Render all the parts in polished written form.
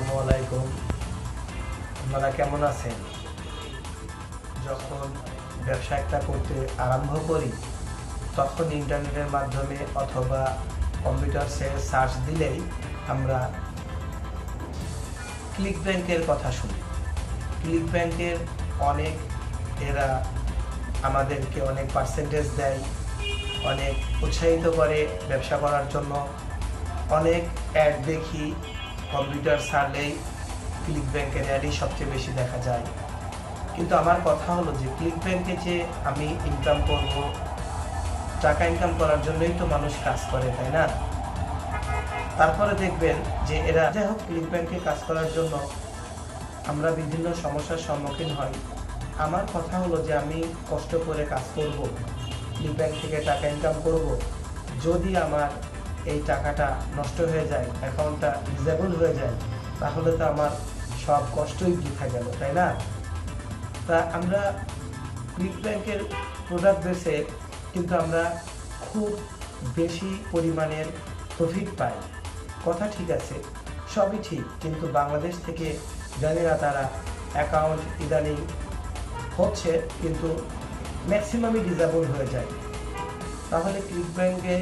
আসসালামু আলাইকুম। আপনারা কেমন আছেন? যখন ব্যবসা একটা করতে আরম্ভ করি তখন ইন্টারনেটের মাধ্যমে অথবা কম্পিউটারে সার্চ দিলেই আমরা ক্লিক ব্যাংকের কথা শুনি। ক্লিক ব্যাংকের অনেক এরা আমাদেরকে অনেক পার্সেন্টেজ দেয়, অনেক উৎসাহিত করে ব্যবসা করার জন্য। অনেক অ্যাড দেখি, কম্পিউটার ছাড়লেই ক্লিক ব্যাংকের অ্যাডই সবচেয়ে বেশি দেখা যায়। কিন্তু আমার কথা হলো যে ক্লিক ব্যাংকে যে আমি ইনকাম করব, টাকা ইনকাম করার জন্যই তো মানুষ কাজ করে, তাই না? তারপরে দেখবেন যে এরা যাই হোক ক্লিক ব্যাংকে কাজ করার জন্য আমরা বিভিন্ন সমস্যার সম্মুখীন হই। আমার কথা হলো যে আমি কষ্ট করে কাজ করব, ক্লিক ব্যাংক থেকে টাকা ইনকাম করব, যদি আমার এই টাকাটা নষ্ট হয়ে যায়, অ্যাকাউন্টটা ডিসেবল হয়ে যায়, তাহলে তো আমার সব কষ্টই বৃথা গেল, তাই না? তা আমরা ক্লিক ব্যাংকের প্রোডাক্ট বেচে কিন্তু আমরা খুব বেশি পরিমাণের প্রফিট পাই। কথা ঠিক আছে, সবই ঠিক, কিন্তু বাংলাদেশ থেকে জানি না তারা অ্যাকাউন্ট ইদানিং হচ্ছে কিন্তু ম্যাক্সিমামই ডিসেবল হয়ে যায়। তাহলে ক্লিক ব্যাংকে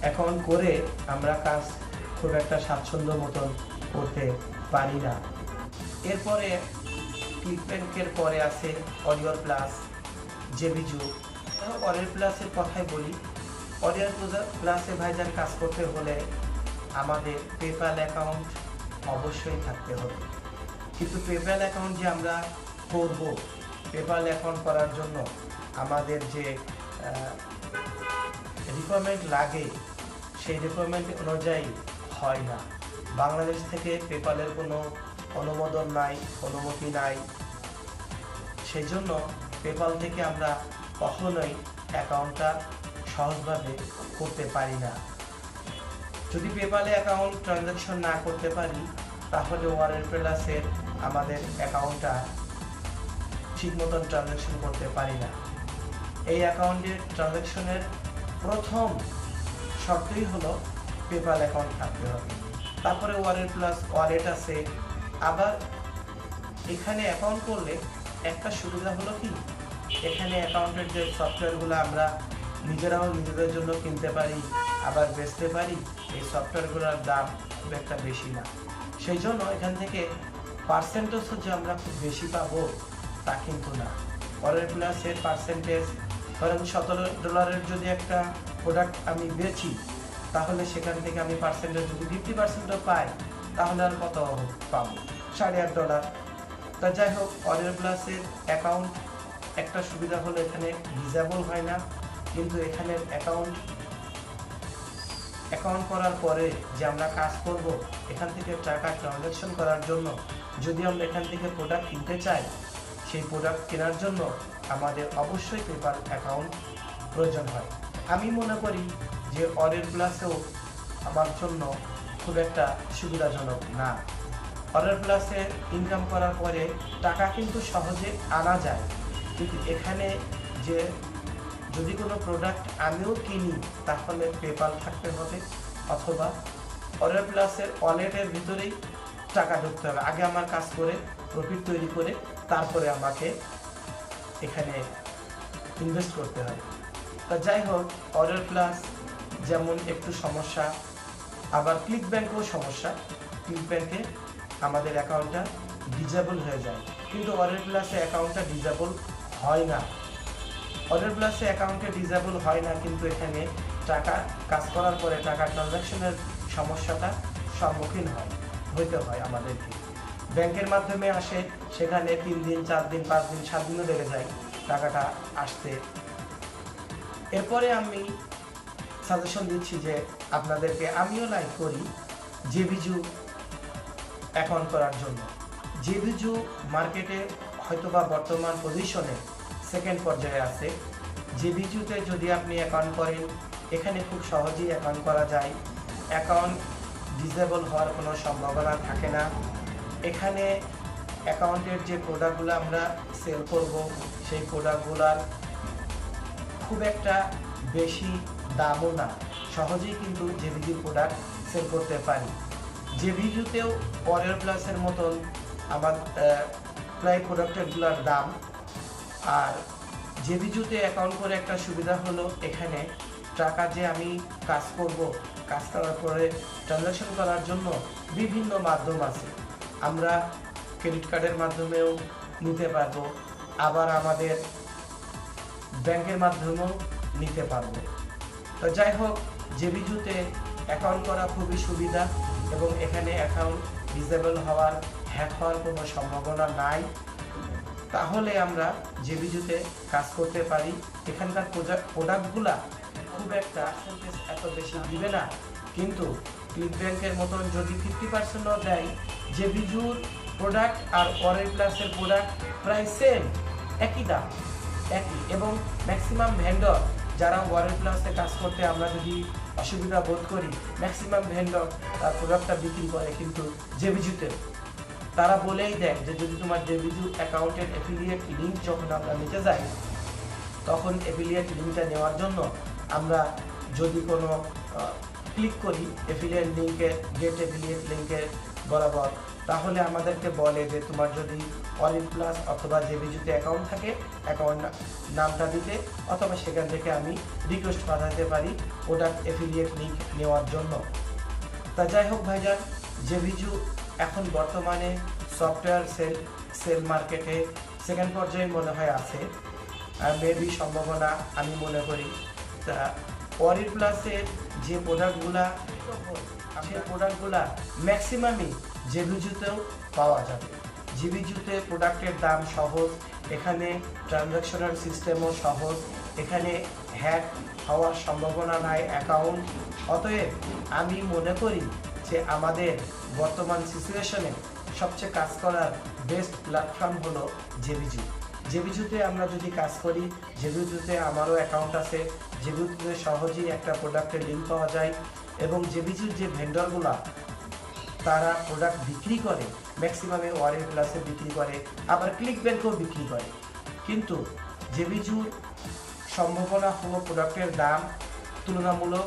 অ্যাকাউন্ট করে আমরা কাজ খুব একটা স্বাচ্ছন্দ্য মতন করতে পারি না। এরপরে ক্লিক ব্যাংকের পরে আছে ওয়ারিয়র প্লাস, JVZOO। ওয়ারিয়র প্লাসের কথাই বলি। ওয়ারিয়র প্লাসে ভাইজান কাজ করতে হলে আমাদের পেপ্যাল অ্যাকাউন্ট অবশ্যই থাকতে হবে। কিন্তু পেপ্যাল অ্যাকাউন্ট যে আমরা করব, পেপ্যাল অ্যাকাউন্ট করার জন্য আমাদের যে রিকোয়ারমেন্ট লাগে সেই রিকোয়ারমেন্ট অনুযায়ী হয় না। বাংলাদেশ থেকে পেপ্যালের কোনো অনুমোদন নাই, অনুমতি নাই। সেই জন্য পেপ্যাল থেকে আমরা কখনোই অ্যাকাউন্টটা সহজভাবে করতে পারি না। যদি পেপ্যালে অ্যাকাউন্ট ট্রানজ্যাকশন না করতে পারি তাহলে ওয়ারিয়র প্লাসের আমাদের অ্যাকাউন্টটা ঠিক মতন ট্রানজ্যাকশন করতে পারি না। এই অ্যাকাউন্টের ট্রানজ্যাকশনের প্রথম শর্তই হলো পেপ্যাল অ্যাকাউন্ট থাকতে হবে। তারপরে ওয়ারিয়র প্লাস ওয়ালেট আছে। আবার এখানে অ্যাকাউন্ট করলে একটা সুবিধা হলো কি, এখানে অ্যাকাউন্টের যে সফটওয়্যারগুলো আমরা নিজেরাও নিজেদের জন্য কিনতে পারি, আবার বেচতে পারি। এই সফটওয়্যারগুলোর দাম খুব একটা বেশি না। সেই জন্য এখান থেকে পার্সেন্টেজ যে আমরা খুব বেশি পাবো তা কিন্তু না। ওয়ারিয়র প্লাসের পার্সেন্টেজ ধরেন $17 যদি একটা প্রোডাক্ট আমি বেচি, তাহলে সেখান থেকে আমি পার্সেন্টেজ যদি 50%ও পাই তাহলে আর কত পাবো? $8.5। তা যাই হোক, ওয়ারিয়র প্লাসের অ্যাকাউন্ট একটা সুবিধা হলো এখানে ডিসেবল হয় না। কিন্তু এখানে অ্যাকাউন্ট করার পরে যে আমরা কাজ করব, এখান থেকে টাকা ট্রানজ্যাকশন করার জন্য যদি আমরা এখান থেকে প্রোডাক্ট কিনতে চাই, সেই প্রোডাক্ট কেনার জন্য আমাদের অবশ্যই পেপ্যাল অ্যাকাউন্ট প্রয়োজন হয়। আমি মনে করি যে ওয়ারিয়র প্লাসেও আমার জন্য খুব একটা সুবিধাজনক না। ওয়ারিয়র প্লাসে ইনকাম করার পরে টাকা কিন্তু সহজে আনা যায়, কিন্তু এখানে যে যদি কোনো প্রোডাক্ট আমিও কিনি তাহলে পেপ্যাল থাকতে হবে, অথবা ওয়ারিয়র প্লাসের ওয়ালেটের ভিতরেই টাকা ঢুকতে হবে। আগে আমার কাজ করে প্রফিট তৈরি করে তারপরে আমাকে এখানে ইনভেস্ট করতে হবে। তা যাই হোক, ওয়ারিয়র প্লাস যেমন একটু সমস্যা, আবার ক্লিক ব্যাংকেও সমস্যা। ক্লিক ব্যাংকে আমাদের অ্যাকাউন্টটা ডিসেবল হয়ে যায়, কিন্তু ওয়ারিয়র প্লাসে অ্যাকাউন্টটা ডিসেবল হয় না। ওয়ারিয়র প্লাসে অ্যাকাউন্টে ডিসেবল হয় না, কিন্তু এখানে টাকা কাজ করার পরে টাকা ট্রানজ্যাকশনের সমস্যাটা সম্মুখীন হইতে হয় আমাদেরকে। ব্যাংকের মাধ্যমে আসে, সেখানে 3 দিন 4 দিন 5 দিন 7 দিনও লেগে যায় টাকাটা আসতে। এরপরে আমি সাজেশন দিচ্ছি যে আপনাদেরকে, আমিও লাইক করি JVZOO অ্যাকাউন্ট করার জন্য। JVZOO মার্কেটে হয়তোবা বর্তমান পজিশনে সেকেন্ড পর্যায়ে আছে। JVZOOতে যদি আপনি অ্যাকাউন্ট করেন, এখানে খুব সহজেই অ্যাকাউন্ট করা যায়। অ্যাকাউন্ট ডিসেবল হওয়ার কোনো সম্ভাবনা থাকে না। এখানে অ্যাকাউন্টের যে প্রোডাক্টগুলো আমরা সেল করব, সেই প্রোডাক্টগুলোর খুব একটা বেশি দামও না, সহজেই কিন্তু JVZOO প্রোডাক্ট সেল করতে পারি। জেভিজুতেও ওয়ারিয়র প্লাসের মতন আমার প্রায় প্রোডাক্টেরগুলোর দাম। আর জেভিজুতে অ্যাকাউন্ট করে একটা সুবিধা হলো এখানে টাকা যে আমি কাজ করব, কাজ করার পরে ট্রানজাকশন করার জন্য বিভিন্ন মাধ্যম আছে। আমরা ক্রেডিট কার্ডের মাধ্যমেও নিতে পারবো, আবার আমাদের ব্যাংকের মাধ্যমেও নিতে পারবো। তো যাই হোক, জেভিজুতে অ্যাকাউন্ট করা খুবই সুবিধা এবং এখানে অ্যাকাউন্ট ডিসেবল হওয়ার, হ্যাক হওয়ার কোনো সম্ভাবনা নাই। তাহলে আমরা জেভিজুতে কাজ করতে পারি। এখানকার প্রোডাক্টগুলা খুব একটা পার্সেন্টেজ এত বেশি দিবে না, কিন্তু ক্লিক ব্যাংকের মতন যদি 50%ও দেয়, জেভিজুর প্রোডাক্ট আর ওয়ারিয়র প্লাসের প্রোডাক্ট প্রায় সেম, একই দাম, একই। এবং ম্যাক্সিমাম ভেন্ডর যারা ওয়ারিয়র প্লাসে কাজ করতে আমরা যদি অসুবিধা বোধ করি, ম্যাক্সিমাম ভেন্ডর তার প্রোডাক্টটা বিক্রি করে কিন্তু জেভিজুতে। তারা বলেই দেয় যে যদি তোমার জেভিজু অ্যাকাউন্টের অ্যাফিলিয়েট লিঙ্ক যখন আমরা নিতে যাই, তখন অ্যাফিলিয়েট লিঙ্কটা নেওয়ার জন্য আমরা যদি কোনো ক্লিক করি অ্যাফিলিয়েট লিঙ্কে, গেট অ্যাফিলিয়েট লিঙ্কের বরাবর, তাহলে আমাদেরকে বলে যে তোমার যদি ওয়ারিয়র প্লাস অথবা জেভিজুতে অ্যাকাউন্ট থাকে, অ্যাকাউন্ট নামটা দিতে, অথবা সেখান থেকে আমি রিকোয়েস্ট পাঠাতে পারি প্রোডাক্ট অ্যাফিলিয়েট লিঙ্ক নেওয়ার জন্য। তা যাই হোক ভাইজান, জেভিজু এখন বর্তমানে সফটওয়্যার সেল মার্কেটে সেকেন্ড পর্যায়ে মনে হয় আছে, আর মেবি সম্ভাবনা আমি মনে করি। তা ওয়ারিয়র প্লাসের যে প্রোডাক্টগুলা, সেই প্রোডাক্টগুলা ম্যাক্সিমামই জেভিজুতেও পাওয়া যাবে। জেভিজুতে প্রোডাক্টের দাম সহজ, এখানে ট্রানজাকশনাল সিস্টেমও সহজ, এখানে হ্যাক হওয়ার সম্ভাবনা নাই অ্যাকাউন্ট। অতএব আমি মনে করি যে আমাদের বর্তমান সিচুয়েশনে সবচেয়ে কাজ করার বেস্ট প্ল্যাটফর্ম হলো জেভিজু। জেভিজুতে আমরা যদি কাজ করি, জেভিজুতে আমারও অ্যাকাউন্ট আছে, জেভিজুতে সহজেই একটা প্রোডাক্টের লিঙ্ক পাওয়া যায়। এবং জেভিজুর যে ভেন্ডরগুলা তারা প্রোডাক্ট বিক্রি করে, ম্যাক্সিমামে ওয়ারিয়র প্লাসে বিক্রি করে, আবার ক্লিক ব্যাংকেও বিক্রি করে। কিন্তু জেভিজুর সম্ভাবনা হলো প্রোডাক্টের দাম তুলনামূলক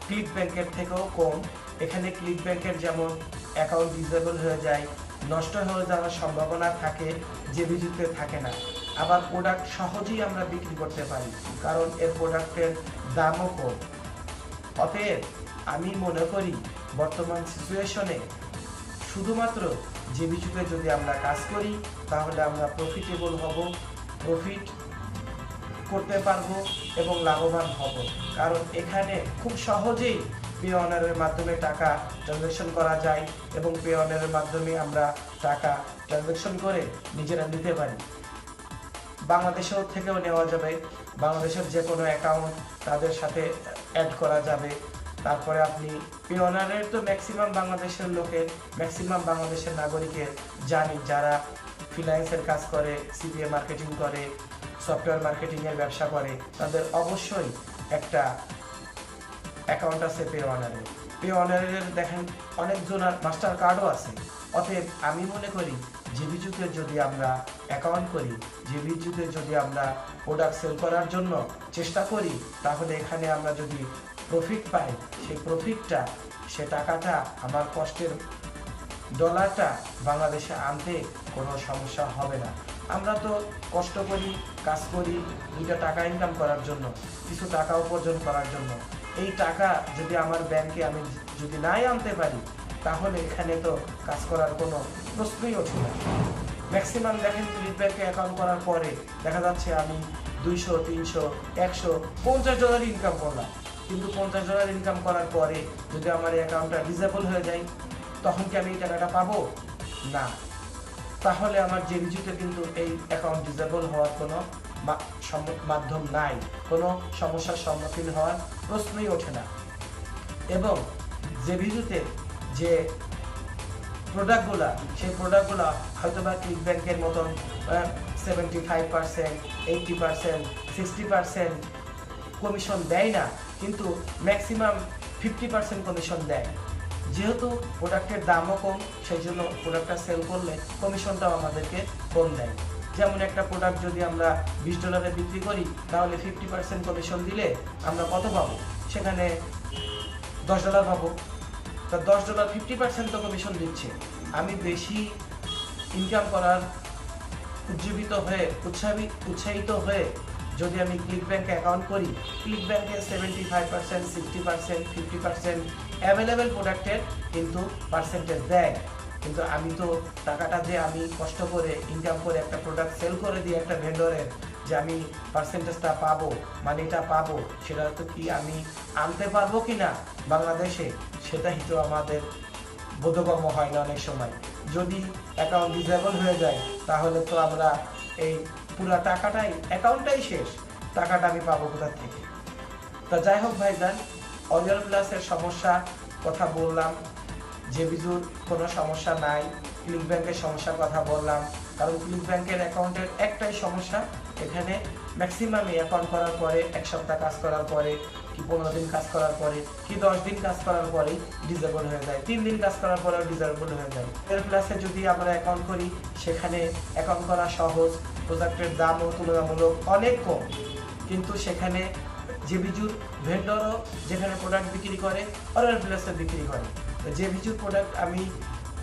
ক্লিক ব্যাংকের থেকেও কম। এখানে ক্লিক ব্যাংকের যেমন অ্যাকাউন্ট ডিসেবল হয়ে যায়, নষ্ট হয়ে যাওয়ার সম্ভাবনা থাকে, জেভিজুতে থাকে না। আবার প্রোডাক্ট সহজেই আমরা বিক্রি করতে পারি, কারণ এর প্রোডাক্টের দামও কম। অতএব আমি মনে করি বর্তমান সিচুয়েশনে শুধুমাত্র জেভিজুতে যদি আমরা কাজ করি, তাহলে আমরা প্রফিটেবল হব, প্রফিট করতে পারবো এবং লাভবান হব। কারণ এখানে খুব সহজেই পে অনারের মাধ্যমে টাকা ট্রানজাকশন করা যায় এবং পে অনারের মাধ্যমে আমরা টাকা ট্রানজাকশন করে নিজেরা নিতে পারি। বাংলাদেশেও থেকেও নেওয়া যাবে, বাংলাদেশের যে কোনো অ্যাকাউন্ট তাদের সাথে অ্যাড করা যাবে। তারপরে আপনি পে অনারের তো ম্যাক্সিমাম বাংলাদেশের লোকের, ম্যাক্সিমাম বাংলাদেশের নাগরিকের জানি, যারা ফ্রিল্যান্সের কাজ করে, সিপিএ মার্কেটিং করে, সফটওয়্যার মার্কেটিংয়ের ব্যবসা করে, তাদের অবশ্যই একটা অ্যাকাউন্ট আছে পে অনারের। পে অনারের দেখেন অনেকজনের মাস্টার কার্ডও আছে। অতএব আমি মনে করি জেভিজুতে যদি আমরা অ্যাকাউন্ট করি, জেভিজুতে যদি আমরা প্রোডাক্ট সেল করার জন্য চেষ্টা করি, তাহলে এখানে আমরা যদি প্রফিট পাই, সেই প্রফিটটা, সে টাকাটা, আমার কষ্টের ডলারটা বাংলাদেশে আনতে কোনো সমস্যা হবে না। আমরা তো কষ্ট করি, কাজ করি দুইটা টাকা ইনকাম করার জন্য, কিছু টাকা উপার্জন করার জন্য। এই টাকা যদি আমার ব্যাংকে আমি যদি নাই আনতে পারি, তাহলে এখানে তো কাজ করার কোনো প্রশ্নই ওঠে না। ম্যাক্সিমাম দেখেন ক্লিক ব্যাংকে অ্যাকাউন্ট করার পরে দেখা যাচ্ছে আমি 200, 300, 100, $50 ইনকাম করলাম, কিন্তু $50 ইনকাম করার পরে যদি আমার অ্যাকাউন্টটা ডিসেবল হয়ে যায়, তখন কি আমি এই টাকাটা পাবো না? তাহলে আমার জেভিজুতে কিন্তু এই অ্যাকাউন্ট ডিসেবল হওয়ার কোনো মাধ্যম নাই, কোনো সমস্যার সম্মুখীন হওয়ার প্রশ্নই ওঠে না। এবং জেভিজুতে যে প্রোডাক্টগুলা, সেই প্রোডাক্টগুলা হয়তো বা ক্লিক ব্যাংকের মতন 75%, 80%, 60% কমিশন দেয় না, কিন্তু ম্যাক্সিমাম 50% কমিশন দেয়। যেহেতু প্রোডাক্টের দামও কম, সেই জন্য প্রোডাক্টটা সেল করলে কমিশনটাও আমাদেরকে কম দেয়। যেমন একটা প্রোডাক্ট যদি আমরা $20 বিক্রি করি, তাহলে 50% কমিশন দিলে আমরা কত পাবো? সেখানে $10 পাবো। তা $10 50% তো কমিশন দিচ্ছে। আমি বেশি ইনকাম করার উৎসাহিত হয়ে যদি আমি ক্লিক ব্যাংকে অ্যাকাউন্ট করি, ক্লিক ব্যাংকে 75%, 60%, 50% অ্যাভেলেবেল প্রোডাক্টের কিন্তু পার্সেন্টেজ দেয়। কিন্তু আমি তো টাকাটা যে আমি কষ্ট করে ইনকাম করে একটা প্রোডাক্ট সেল করে দিই একটা ভেন্ডরের, যে আমি পার্সেন্টেজটা পাবো, মানিটা পাবো, সেটা তো কি আমি আনতে পারবো কি না বাংলাদেশে, সেটাই তো আমাদের বোধগম্য হয় না অনেক সময়। যদি অ্যাকাউন্ট ডিসেবল হয়ে যায় তাহলে তো আমরা এই পুরো টাকাটাই, অ্যাকাউন্টটাই শেষ, টাকাটা আমি পাবো কোথা থেকে? তা যাই হোক ভাইজান, ওরিয়র প্লাসের সমস্যা কথা বললাম, জেভিজুর কোনো সমস্যা নাই, ক্লিক ব্যাংকের সমস্যার কথা বললাম। কারণ ক্লিক ব্যাংকের অ্যাকাউন্টের একটাই সমস্যা, এখানে ম্যাক্সিমামই অ্যাকাউন্ট করার পরে 1 সপ্তাহ কাজ করার পরে কি 15 দিন কাজ করার পরে কি 10 দিন কাজ করার পরেই ডিসেবল হয়ে যায়, 3 দিন কাজ করার পরেও ডিসেবল হয়ে যায়। এর প্লাসে যদি আমরা অ্যাকাউন্ট করি, সেখানে অ্যাকাউন্ট করা সহজ, প্রোডাক্টের দামও তুলনামূলক অনেক কম, কিন্তু সেখানে জেভিজুর ভেন্ডরও যেখানে প্রোডাক্ট বিক্রি করে ওরিয়র প্লাসে বিক্রি করে। জেভিজুর প্রোডাক্ট আমি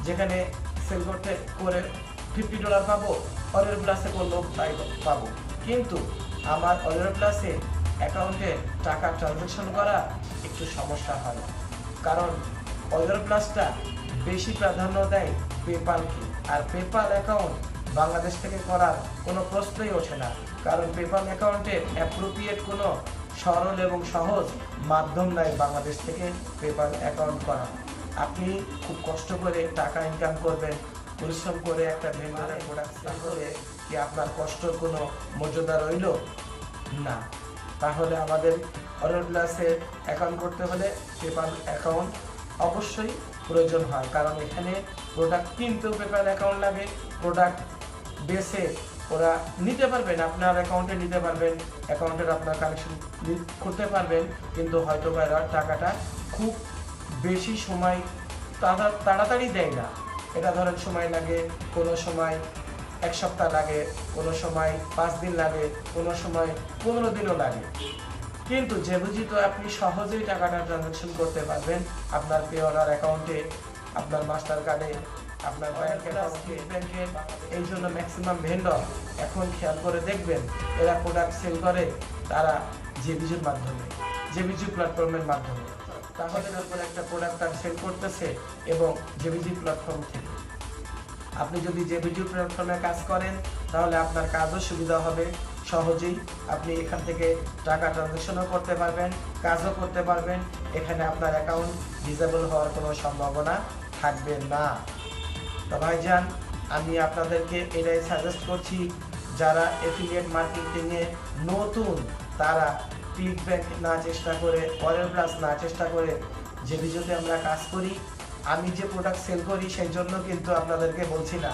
যেখানে সেল করতে করে $50 পাবো, ওরিয়র প্লাসে করলেও তাই পাবো। কিন্তু আমার ওরিয়র প্লাসে অ্যাকাউন্টে টাকা ট্রানজ্যাকশন করা একটু সমস্যা হয়, কারণ ওরিয়র প্লাসটা বেশি প্রাধান্য দেয় পেপালকে, আর পেপাল অ্যাকাউন্ট বাংলাদেশ থেকে করার কোনো প্রশ্নই ওঠে না, কারণ পেপাল অ্যাকাউন্টের অ্যাপ্রোপ্রিয়েট কোনো সরল এবং সহজ মাধ্যম নাই বাংলাদেশ থেকে পেপাল অ্যাকাউন্ট করা। আপনি খুব কষ্ট করে টাকা ইনকাম করবেন, পরিশ্রম করে একটা ভেন্ডরের প্রোডাক্ট সেল করে কি আপনার কষ্টর কোনো মর্যাদা রইল না? তাহলে আমাদের ওরিয়র প্লাসে অ্যাকাউন্ট করতে হলে পেপাল অ্যাকাউন্ট অবশ্যই প্রয়োজন হয়, কারণ এখানে প্রোডাক্ট কিনতেও পেপাল অ্যাকাউন্ট লাগে, প্রোডাক্ট বেসে ওরা নিতে পারবেন, আপনার অ্যাকাউন্টে নিতে পারবেন, অ্যাকাউন্টের আপনার কানেকশন করতে পারবেন, কিন্তু হয়তো বা এরা টাকাটা খুব বেশি সময় তাড়াতাড়ি দেয় না। এটা ধরেন সময় লাগে, কোনো সময় 1 সপ্তাহ লাগে, কোনো সময় 5 দিন লাগে, কোনো সময় 15 দিনও লাগে। কিন্তু জেভিজুতে আপনি সহজেই টাকাটা ট্রানজ্যাকশন করতে পারবেন আপনার পে অর্ডার অ্যাকাউন্টে, আপনার মাস্টার কার্ডে, আপনার ব্যাংকের। এই জন্য ম্যাক্সিমাম ভেন্ডর এখন খেয়াল করে দেখবেন, এরা প্রোডাক্ট সেল করে তারা জেভিজুর মাধ্যমে, জেভিজু প্ল্যাটফর্মের মাধ্যমে। তাহলে তারপর একটা প্রোডাক্ট তার সেল করতেছে এবং জেভিজু প্ল্যাটফর্ম থেকে। আপনি যদি জেভিজু প্ল্যাটফর্মে কাজ করেন তাহলে আপনার কাজও সুবিধা হবে, সহজেই আপনি এখান থেকে টাকা ট্রানজ্যাকশনও করতে পারবেন, কাজও করতে পারবেন। এখানে আপনার অ্যাকাউন্ট ডিসেবল হওয়ার কোনো সম্ভাবনা থাকবে না। তো ভাইজান, আমি আপনাদেরকে এটাই সাজেস্ট করছি, যারা অ্যাফিলিয়েট মার্কেটিংয়ে নতুন তারা ক্লিক ব্যাংক না চেষ্টা করে, ওরিয়র প্লাস না চেষ্টা করে জেভিজুতে আমরা কাজ করি। আমি যে প্রোডাক্ট সেল করি সেই জন্য কিন্তু আপনাদেরকে বলছি না,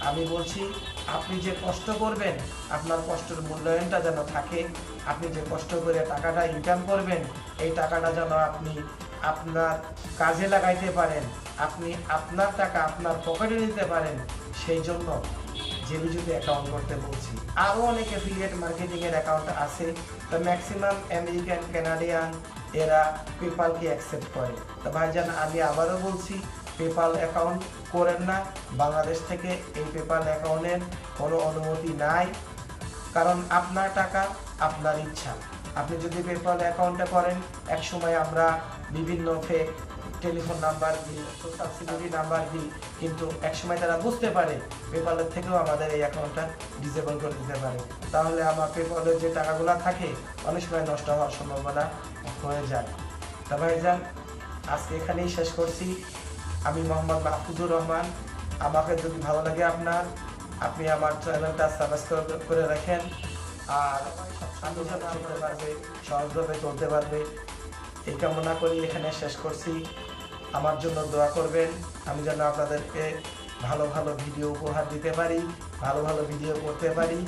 আমি বলছি আপনি যে কষ্ট করবেন আপনার কষ্টের মূল্যায়নটা যেন থাকে, আপনি যে কষ্ট করে টাকাটা ইনকাম করবেন এই টাকাটা যেন আপনি আপনার কাজে লাগাইতে পারেন, আপনি আপনার টাকা আপনার পকেটে নিতে পারেন, সেই জন্য জেভিজুতে অ্যাকাউন্ট করতে বলছি। আরও অনেক অ্যাফিলিয়েট মার্কেটিংয়ের অ্যাকাউন্ট আছে, তো ম্যাক্সিমাম আমেরিকান, কানাডিয়ান এরা পেপালকে অ্যাকসেপ্ট করে। তো ভাইজান, আমি আবারও বলছি, পেপাল অ্যাকাউন্ট করেন না, বাংলাদেশ থেকে এই পেপাল অ্যাকাউন্টের কোনো অনুমতি নাই, কারণ আপনার টাকা আপনার ইচ্ছা। আপনি যদি পেপাল অ্যাকাউন্টে করেন, এক সময় আমরা বিভিন্ন ফেক টেলিফোন নাম্বার দিই, সোশ্যাল সিকিউরিটি নাম্বার দিই, কিন্তু একসময় তারা বুঝতে পারে পেপালের থেকেও আমাদের এই অ্যাকাউন্টটা ডিসেবল করে দিতে পারে, তাহলে আমার পেপালের যে টাকাগুলো থাকে অনেক সময় নষ্ট হওয়ার সম্ভাবনা হয়ে যায়। তা ভাইজান, আজকে এখানেই শেষ করছি। আমি মোহাম্মদ মাহফুজুর রহমান। আমাকে যদি ভালো লাগে আপনি আমার চ্যানেলটা সাবস্ক্রাইব করে রাখেন, আর আমি যেন চলতে পারবে, সহজভাবে চলতে পারবে এই কামনা করি এখানে শেষ করছি। আমার জন্য দোয়া করবেন, আমি যেন আপনাদেরকে ভালো ভালো ভিডিও উপহার দিতে পারি, ভালো ভালো ভিডিও করতে পারি।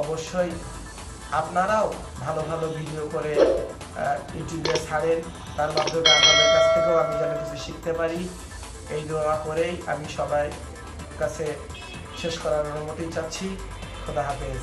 অবশ্যই আপনারাও ভালো ভালো ভিডিও করে ইউটিউবে ছাড়েন, তার মাধ্যমে আপনাদের কাছ থেকেও আমি যেন কিছু শিখতে পারি। এই দোয়া করেই আমি সবাই কাছে শেষ করার অনুমতি চাচ্ছি। খোদা হাফেজ।